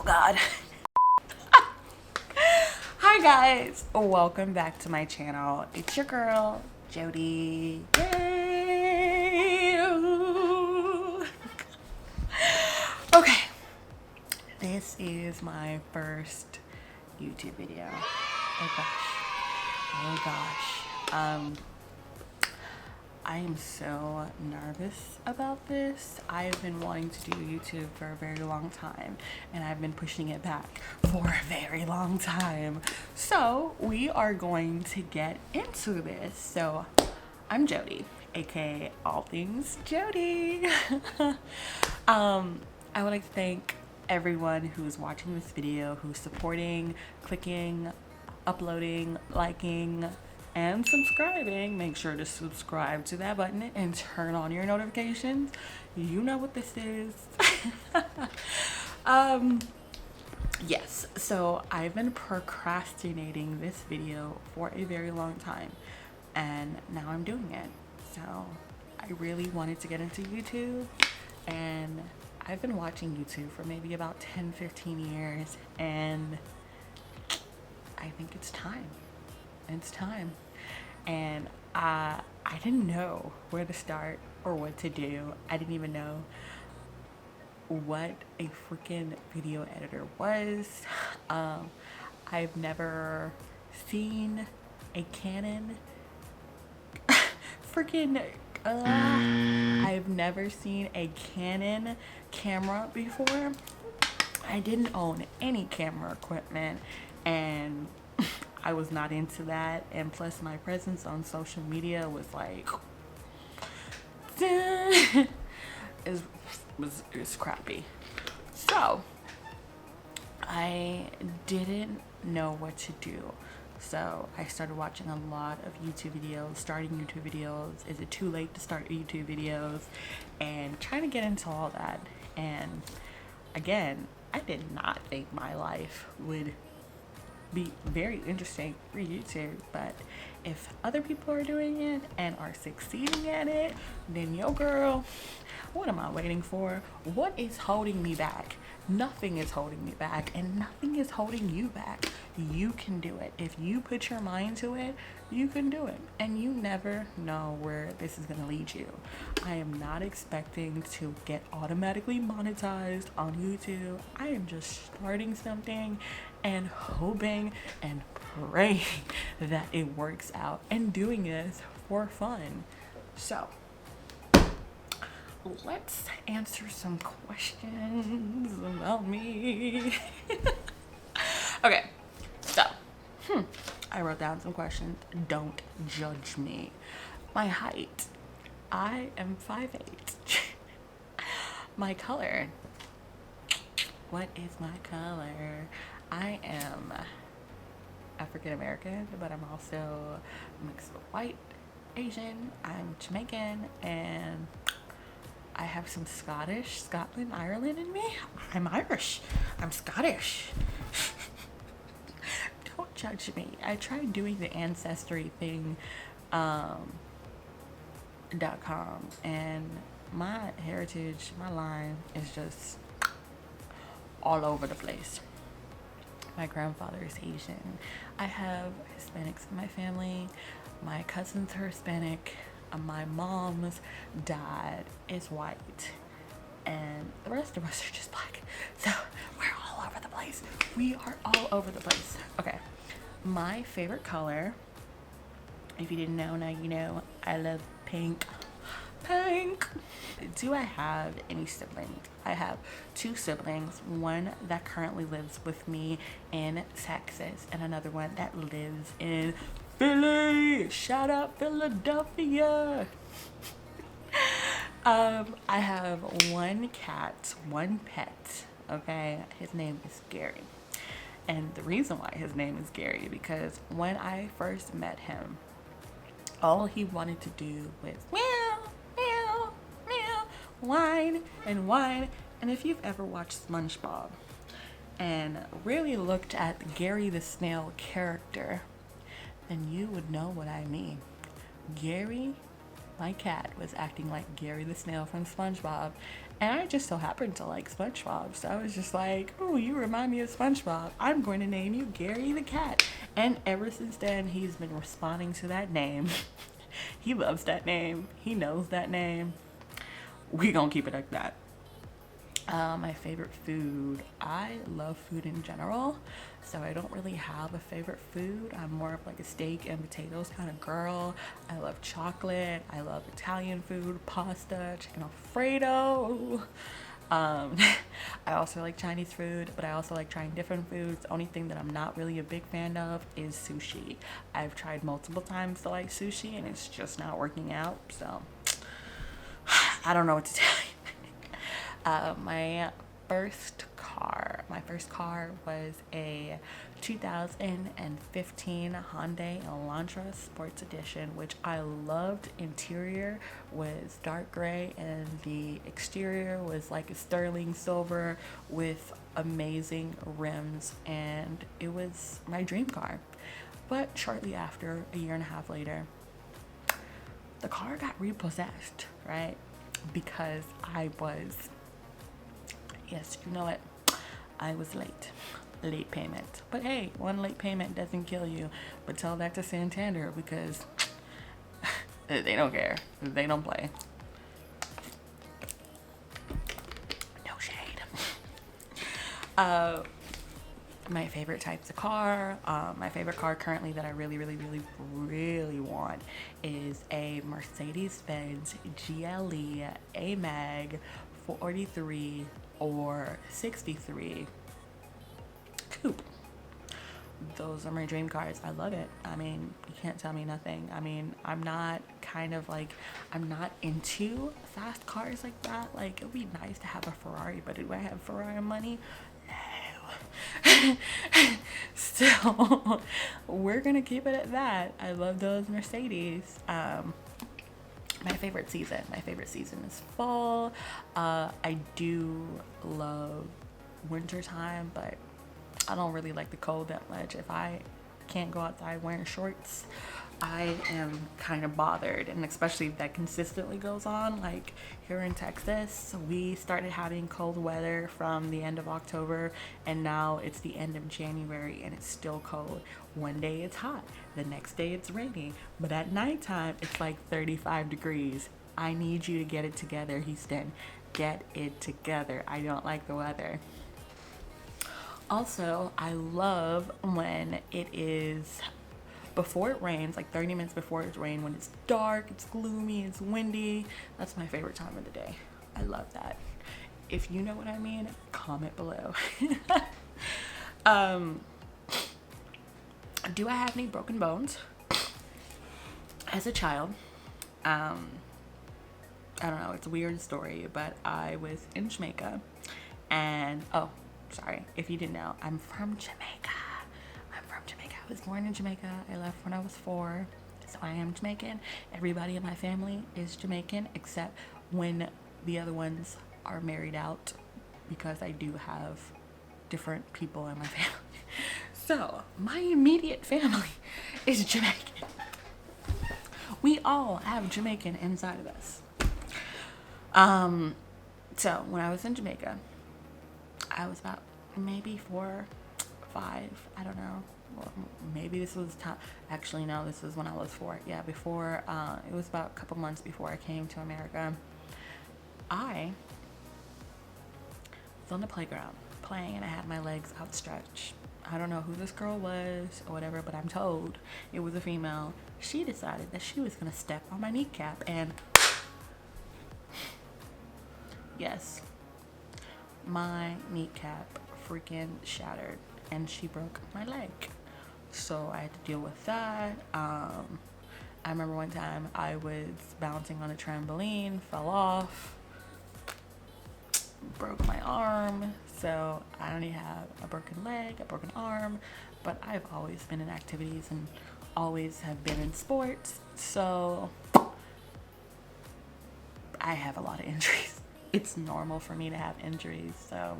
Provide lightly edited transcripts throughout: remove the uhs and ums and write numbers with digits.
God. Hi guys, welcome back to my channel. It's your girl, Jodie. Yay! Okay, this is my first YouTube video. Oh gosh. I am so nervous about this. I've been wanting to do YouTube for a very long time, and I've been pushing it back for a very long time. So we are going to get into this. So I'm Jodie, aka Allthingsjodie. I would like to thank everyone who's watching this video, who's supporting, clicking, uploading, liking, and subscribing. Make sure to subscribe to that button and turn on your notifications. You know what this is. Yes, so I've been procrastinating this video for a very long time, and now I'm doing it. So I really wanted to get into YouTube, and I've been watching YouTube for maybe about 10-15 years, and I think it's time. It's time. And I didn't know where to start or what to do. I didn't even know what a freaking video editor was. I've never seen a Canon I've never seen a Canon camera before. I didn't own any camera equipment, and I was not into that, and plus my presence on social media was like it's crappy. So I didn't know what to do. So I started watching a lot of YouTube videos, starting YouTube videos. Is it too late to start YouTube videos? And trying to get into all that. And again, I did not think my life would be very interesting for YouTube, but if other people are doing it and are succeeding at it, then yo girl, what am I waiting for? What is holding me back? Nothing is holding me back, and nothing is holding you back. You can do it. If you put your mind to it, you can do it, and you never know where this is going to lead you. I am not expecting to get automatically monetized on YouTube. I am just starting something and hoping and praying that it works out, and doing this for fun. So let's answer some questions about me. Okay, so I wrote down some questions. Don't judge me. My height, I am 5'8". My color, what is my color? I am African American, but I'm also mixed with white, Asian. I'm Jamaican, and I have some Scotland, Ireland in me. I'm Irish. I'm Scottish. Don't judge me. I tried doing the ancestry thing .com, and my heritage, my line is just all over the place. My grandfather is Asian. I have Hispanics in my family. My cousins are Hispanic. My mom's dad is white, and the rest of us are just black. So we're all over the place. We are all over the place. Okay, my favorite color, if you didn't know, now you know. I love pink. Do I have any siblings? I have 2 siblings, one that currently lives with me in Texas, and another one that lives in Philly. Shout out Philadelphia. I have 1 cat, 1 pet. Okay, his name is Gary, and the reason why his name is Gary, because when I first met him, all he wanted to do was meow, meow, meow, whine and whine. And if you've ever watched SpongeBob and really looked at Gary the Snail character, then you would know what I mean. Gary my cat was acting like Gary the snail from SpongeBob, and I just so happened to like SpongeBob, so I was just like, oh, you remind me of SpongeBob, I'm going to name you Gary the cat. And ever since then, he's been responding to that name. He loves that name, he knows that name. We gonna keep it like that. My favorite food. I love food in general, so I don't really have a favorite food. I'm more of like a steak and potatoes kind of girl. I love chocolate. I love Italian food, pasta, chicken Alfredo. Um, I also like Chinese food, but I also like trying different foods. The only thing that I'm not really a big fan of is sushi. I've tried multiple times to like sushi, and it's just not working out. So I don't know what to tell you. My first car was a 2015 Hyundai Elantra Sports Edition, which I loved. Interior was dark gray and the exterior was like a sterling silver with amazing rims, and it was my dream car. But shortly after, a year and a half later, the car got repossessed, right? Because I was, yes, you know it, I was late payment. But hey, one late payment doesn't kill you. But tell that to Santander, because they don't care, they don't play. No shade. My favorite types of car, my favorite car currently that I really want is a Mercedes-Benz GLE A-Mag 43 or 63 coupe. Those are my dream cars. I love it. I mean, you can't tell me nothing. I mean, I'm not into fast cars like that. Like, it would be nice to have a Ferrari, but do I have Ferrari money? No. So we're gonna keep it at that. I love those Mercedes. My favorite season is fall. I do love wintertime, but I don't really like the cold that much. If I can't go outside wearing shorts, I am kind of bothered. And especially if that consistently goes on, like here in Texas, we started having cold weather from the end of October, and now it's the end of January and it's still cold. One day it's hot, the next day it's raining, but at nighttime it's like 35 degrees. I need you to get it together, Houston. Get it together. I don't like the weather. Also, I love when it is before it rains, like 30 minutes before it's rain, when it's dark, it's gloomy, it's windy. That's my favorite time of the day. I love that. If you know what I mean, comment below. Do I have any broken bones? As a child, I don't know, it's a weird story, but I was in Jamaica, and sorry, if you didn't know, I'm from Jamaica. I was born in Jamaica. I left when I was 4, so I am Jamaican. Everybody in my family is Jamaican, except when the other ones are married out, because I do have different people in my family. So my immediate family is Jamaican. We all have Jamaican inside of us. So when I was in Jamaica, I was about maybe 4, 5, I don't know. Well, maybe this was actually no, this was when I was 4. Yeah, before it was about a couple months before I came to America. I was on the playground playing, and I had my legs outstretched. I don't know who this girl was or whatever, but I'm told it was a female. She decided that she was gonna step on my kneecap, and yes, my kneecap freaking shattered, and she broke my leg. So I had to deal with that. I remember one time I was bouncing on a trampoline, fell off, broke my arm. So I only have a broken leg, a broken arm, but I've always been in activities and always have been in sports. So I have a lot of injuries. It's normal for me to have injuries. So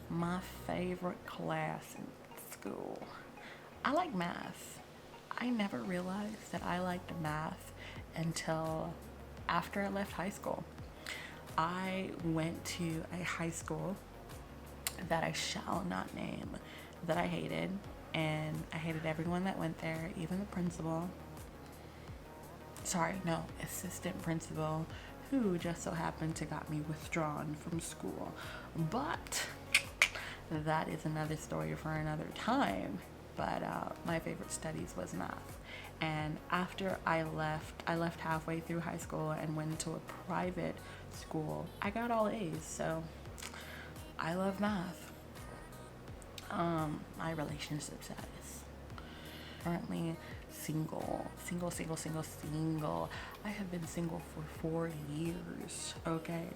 my favorite class in school, I like math. I never realized that I liked math until after I left high school. I went to a high school that I shall not name that I hated, and I hated everyone that went there, even the principal. Assistant principal, who just so happened to got me withdrawn from school. But that is another story for another time. But my favorite studies was math. And after I left halfway through high school and went to a private school. I got all A's, so I love math. My relationship status. Currently single. I have been single for 4 years, okay?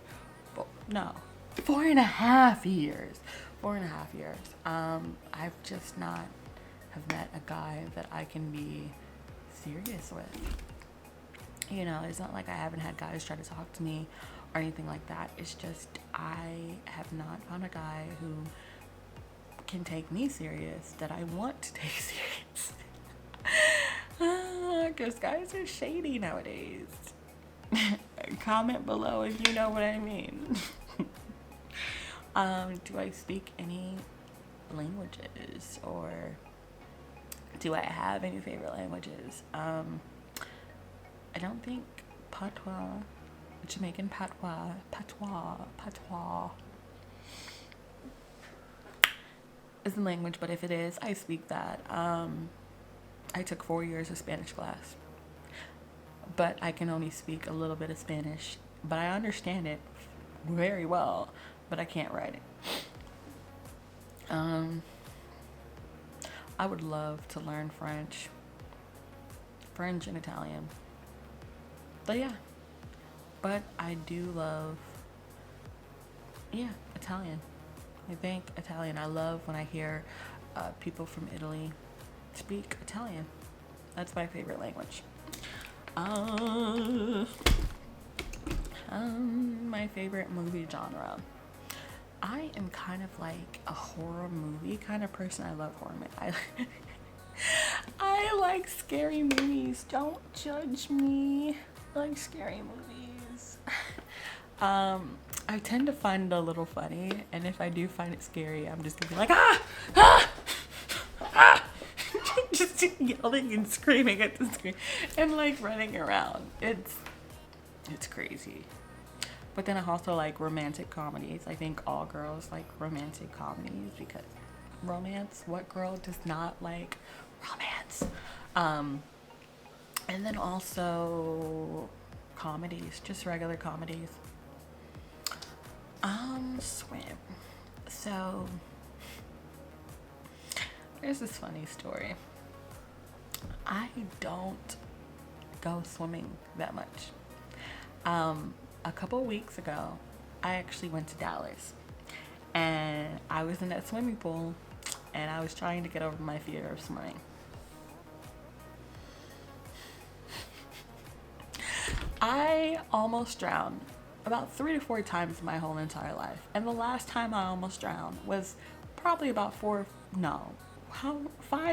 No, 4.5 years. 4.5 years. I've just not have met a guy that I can be serious with. You know, it's not like I haven't had guys try to talk to me or anything like that. It's just I have not found a guy who can take me serious that I want to take serious. Because guys are shady nowadays. Comment below if you know what I mean. Do I speak any languages, or do I have any favorite languages? I don't think patois, Jamaican patois is the language, but if it is, I speak that. I took 4 years of Spanish class, but I can only speak a little bit of Spanish, but I understand it very well, but I can't write it. I would love to learn French and Italian. But yeah, but I do love, Italian. I think Italian. I love when I hear people from Italy speak Italian. That's my favorite language. My favorite movie genre. I am kind of like a horror movie kind of person. I love horror movies. I like scary movies. Don't judge me. I like scary movies. I tend to find it a little funny, and if I do find it scary, I'm just gonna be like, just yelling and screaming at the screen and like running around. It's crazy. But then I also like romantic comedies. I think all girls like romantic comedies, because romance, what girl does not like romance? And then also comedies, just regular comedies. Swim. So there's this funny story. I don't go swimming that much. A couple weeks ago, I actually went to Dallas, and I was in that swimming pool, and I was trying to get over my fear of swimming. I almost drowned about 3 to 4 times in my whole entire life, and the last time I almost drowned was probably about 5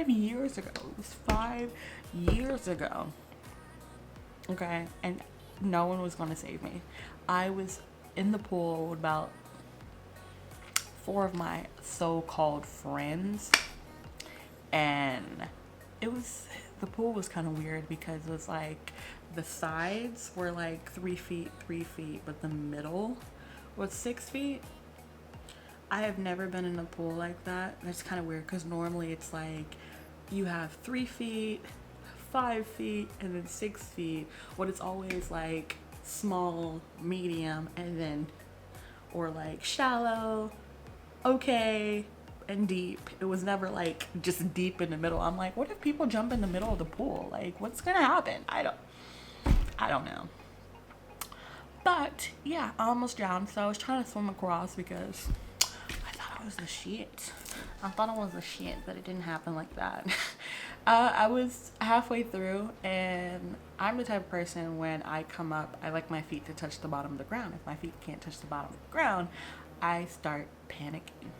years ago. It was 5 years ago. Okay, and no one was going to save me. I was in the pool with about 4 of my so-called friends, and the pool was kind of weird because it was like the sides were like 3 feet, but the middle was 6 feet. I have never been in a pool like that. That's kind of weird because normally it's like you have 3 feet, 5 feet, and then 6 feet. But it's always like small, medium, and then, or like shallow, okay, and deep. It was never like just deep in the middle. I'm like, what if people jump in the middle of the pool? Like, what's gonna happen? I don't know. But yeah, I almost drowned, so I was trying to swim across because I thought I was the shit. But it didn't happen like that. I was halfway through, and I'm the type of person, when I come up, I like my feet to touch the bottom of the ground. If my feet can't touch the bottom of the ground, I start panicking.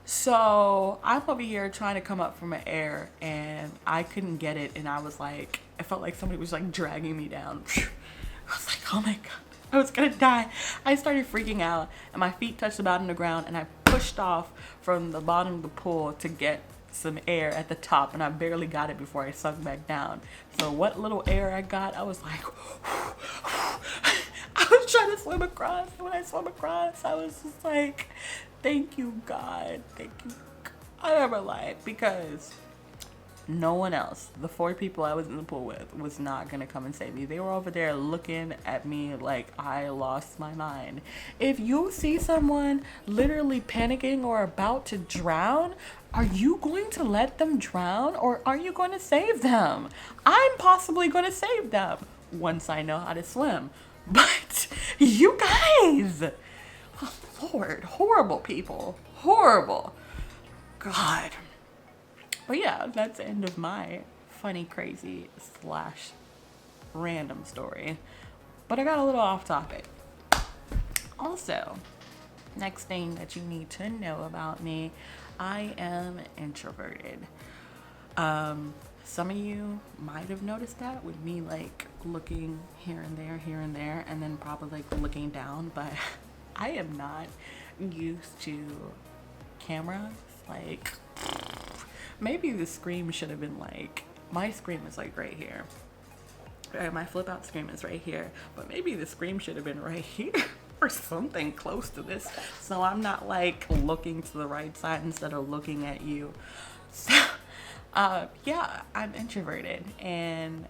So I'm over here trying to come up from an air and I couldn't get it. And I was like, I felt like somebody was like dragging me down. I was like, oh my God, I was gonna die. I started freaking out and my feet touched the bottom of the ground and I pushed off from the bottom of the pool to get some air at the top, and I barely got it before I sunk back down. So what little air I got, I was like, I was trying to swim across. And when I swam across, I was just like, thank you, God. Thank you, God, of my life, because no one else, the 4 people I was in the pool with, was not gonna come and save me. They were over there looking at me like I lost my mind. If you see someone literally panicking or about to drown, are you going to let them drown or are you going to save them? I'm possibly going to save them once I know how to swim. But you guys, oh Lord, horrible people, horrible. God. But yeah, that's the end of my funny, crazy / random story. But I got a little off topic. Also, next thing that you need to know about me, I am introverted. Some of you might have noticed that with me like looking here and there, and then probably like looking down, but I am not used to cameras. Like, maybe the scream should have been like, my scream is like right here. Right, my flip out scream is right here, but maybe the scream should have been right here or something close to this. So I'm not like looking to the right side instead of looking at you. So, yeah, I'm introverted and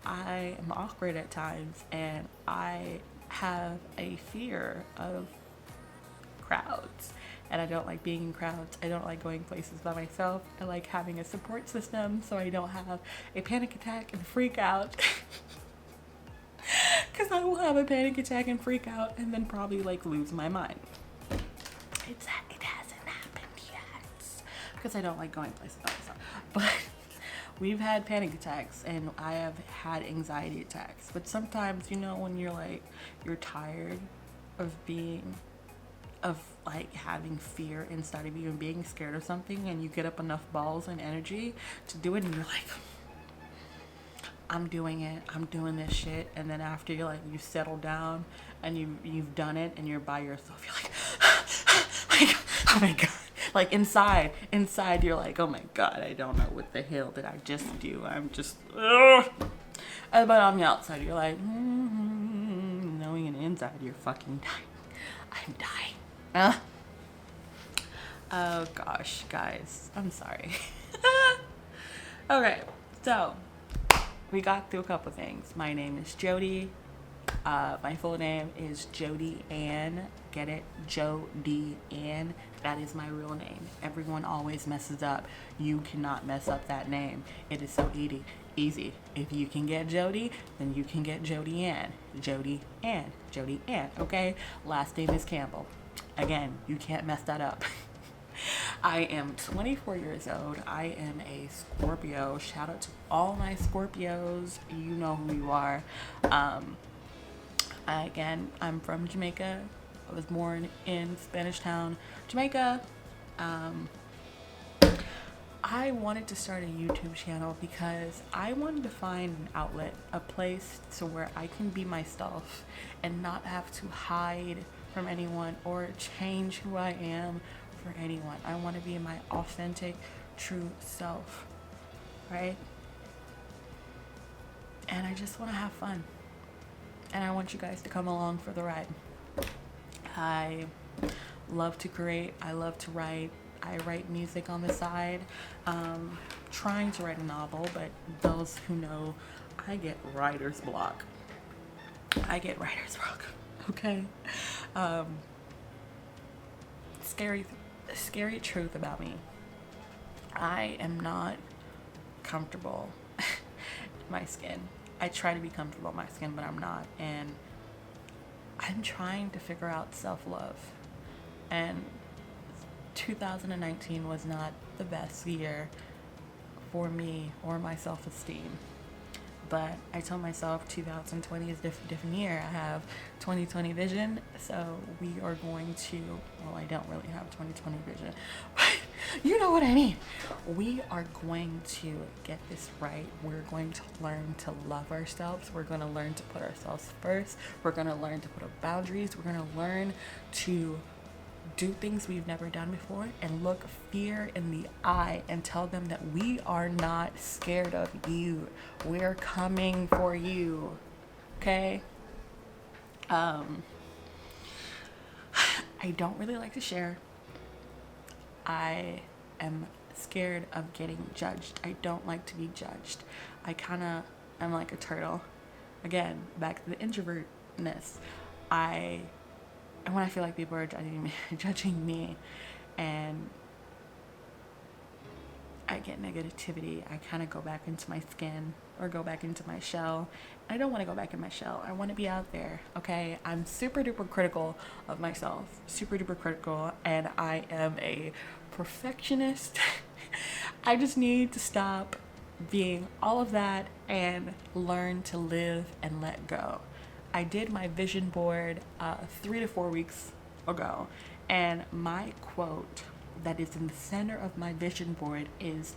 I am awkward at times, and I have a fear of crowds. And I don't like being in crowds. I don't like going places by myself. I like having a support system so I don't have a panic attack and freak out. Because I will have a panic attack and freak out and then probably like lose my mind. It hasn't happened yet. Because I don't like going places by myself. But we've had panic attacks and I have had anxiety attacks. But sometimes, you know, when you're tired of like having fear inside of you and being scared of something, and you get up enough balls and energy to do it, and you're like, I'm doing it, I'm doing this shit. And then after you settle down and you've done it and you're by yourself, you're like, oh my God. Like inside you're like, oh my God, I don't know what the hell did I just do. I'm just, ugh. But on the outside you're like, knowing an inside you're fucking dying. I'm dying. Oh gosh, guys, I'm sorry. Okay, so we got through a couple things. My name is Jodie. My full name is Jodie Ann. Get it? Jodie Ann. That is my real name. Everyone always messes up. You cannot mess up that name. It is so easy. If you can get Jodie, then you can get Jodie Ann. Jodie Ann. Jodie Ann. Okay? Last name is Campbell. Again, you can't mess that up. I am 24 years old. I am a Scorpio. Shout out to all my Scorpios. You know who you are. Again, I'm from Jamaica. I was born in Spanish Town, Jamaica. I wanted to start a YouTube channel because I wanted to find an outlet, a place to where I can be myself and not have to hide from anyone or change who I am for anyone. I want to be my authentic, true self, right? And I just want to have fun. And I want you guys to come along for the ride. I love to create. I love to write. I write music on the side. Trying to write a novel, but those who know, I get writer's block. Okay? Scary truth about me. I am not comfortable in my skin. I try to be comfortable in my skin, but I'm not. And I'm trying to figure out self-love. And 2019 was not the best year for me or my self-esteem. But I told myself 2020 is a different year. I have 2020 vision, so we are going to, well, I don't really have 2020 vision, but You know what I mean. We are going to get this right. We're going to learn to love ourselves. We're going to learn to put ourselves first. We're going to learn to put up boundaries. We're going to learn to do things we've never done before and look fear in the eye and tell them that we are not scared of you. We're coming for you. Okay? I don't really like to share. I am scared of getting judged. I don't like to be judged. I kind of am like a turtle. Again, back to the introvertness. And when I feel like people are judging me and I get negativity, I kind of go back into my skin or go back into my shell. I don't want to go back in my shell. I want to be out there, okay? I'm super duper critical of myself, super duper critical, and I am a perfectionist. I just need to stop being all of that and learn to live and let go. I did my vision board 3 to 4 weeks ago, and my quote that is in the center of my vision board is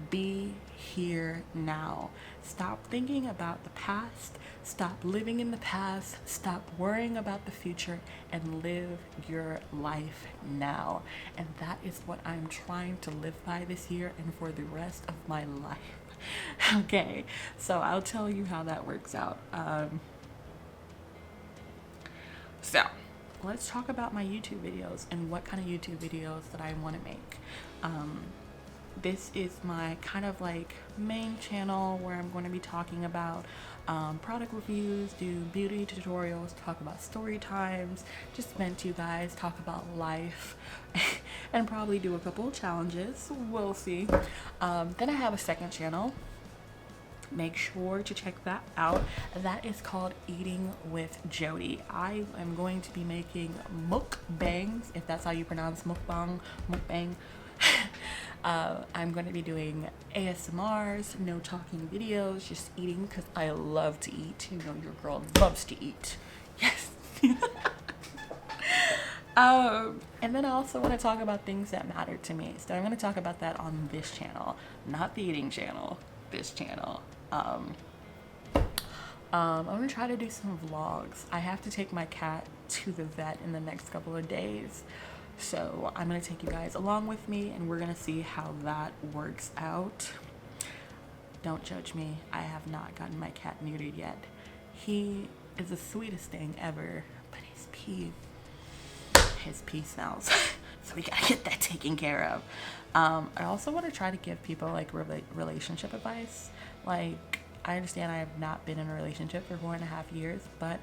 be here now. Stop thinking about the past. Stop living in the past. Stop worrying about the future and live your life now. And that is what I'm trying to live by this year and for the rest of my life. Okay, so I'll tell you how that works out. So let's talk about my YouTube videos and what kind of YouTube videos that I want to make. This is my kind of like main channel where I'm going to be talking about product reviews, do beauty tutorials, talk about story times, just vent to you guys, talk about life, and probably do a couple of challenges. We'll see. Then I have a second channel. Make sure to check that out. That is called Eating with Jodie. I am going to be making mukbangs, if that's how you pronounce mukbang. I'm going to be doing ASMRs, no talking videos, just eating because I love to eat. You know, your girl loves to eat. Yes. And then I also want to talk about things that matter to me. So I'm going to talk about that on this channel, not the eating channel, this channel. I'm gonna try to do some vlogs. I have to take my cat to the vet in the next couple of days, so I'm gonna take you guys along with me and we're gonna see how that works out. Don't judge me, I have not gotten my cat neutered yet. He is the sweetest thing ever, but his pee smells. So we gotta get that taken care of. I also want to try to give people like relationship advice. Like, I understand I have not been in a relationship for 4.5 years, but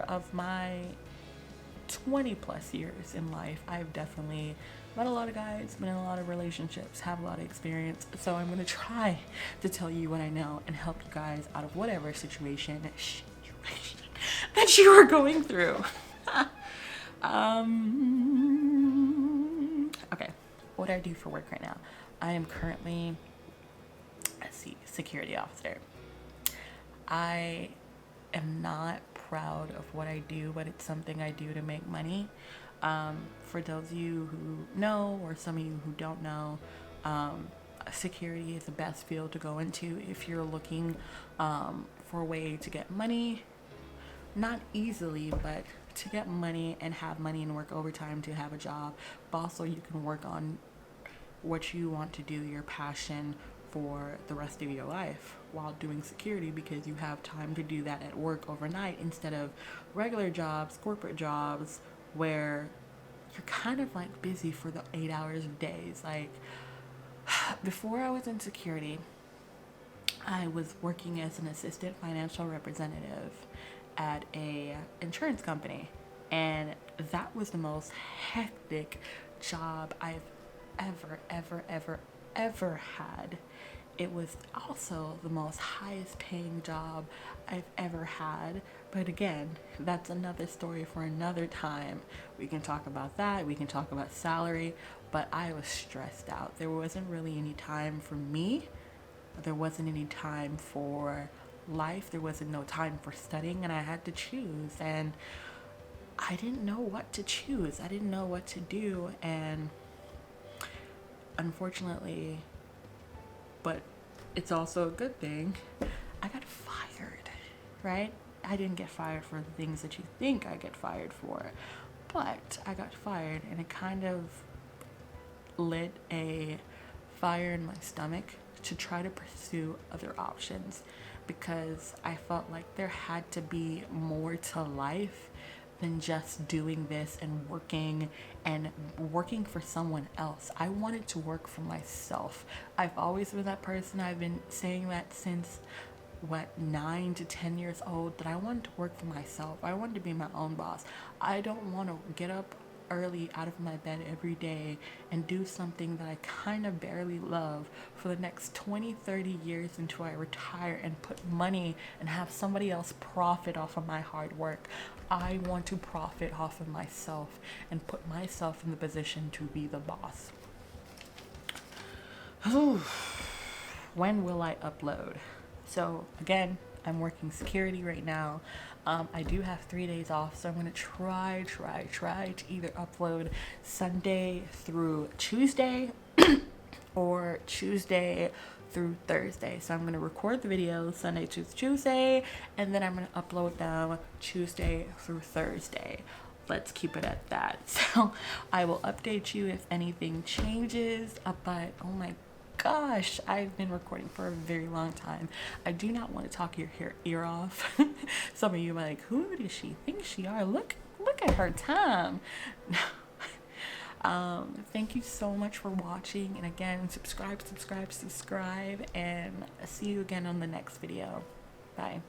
of my 20 plus years in life, I've definitely met a lot of guys, been in a lot of relationships, have a lot of experience. So I'm gonna try to tell you what I know and help you guys out of whatever situation that you are going through. Okay, what do I do for work right now? I am currently security officer. I am not proud of what I do, but it's something I do to make money. For those of you who know, or some of you who don't know, security is the best field to go into if you're looking for a way to get money, not easily, but to get money and have money and work overtime to have a job, but also you can work on what you want to do, your passion for the rest of your life while doing security, because you have time to do that at work overnight instead of regular jobs, corporate jobs, where you're kind of like busy for the 8 hours of days. Like, before I was in security, I was working as an assistant financial representative at a insurance company, and that was the most hectic job I've ever had. It was also the most highest paying job I've ever had, but again, that's another story for another time. We can talk about that, we can talk about salary, but I was stressed out. There wasn't really any time for me, there wasn't any time for life, there wasn't no time for studying, and I had to choose, and I didn't know what to choose. I didn't know what to do, and unfortunately, but it's also a good thing, I got fired, right? I didn't get fired for the things that you think I get fired for, but I got fired, and it kind of lit a fire in my stomach to try to pursue other options, because I felt like there had to be more to life than just doing this and working for someone else. I wanted to work for myself. I've always been that person. I've been saying that since 9 to 10 years old, that I wanted to work for myself. I wanted to be my own boss. I don't want to get up early out of my bed every day and do something that I kind of barely love for the next 20-30 years until I retire and put money and have somebody else profit off of my hard work. I want to profit off of myself and put myself in the position to be the boss. When will I upload? So again, I'm working security right now. I do have 3 days off, so I'm going to try to either upload Sunday through Tuesday or Tuesday through Thursday. So I'm going to record the videos Sunday to Tuesday, and then I'm going to upload them Tuesday through Thursday. Let's keep it at that. So I will update you if anything changes, but oh my gosh, I've been recording for a very long time. I do not want to talk your ear off. Some of you are like, who does she think she are? Look at her time. Thank you so much for watching, and again, subscribe, and see you again on the next video. Bye.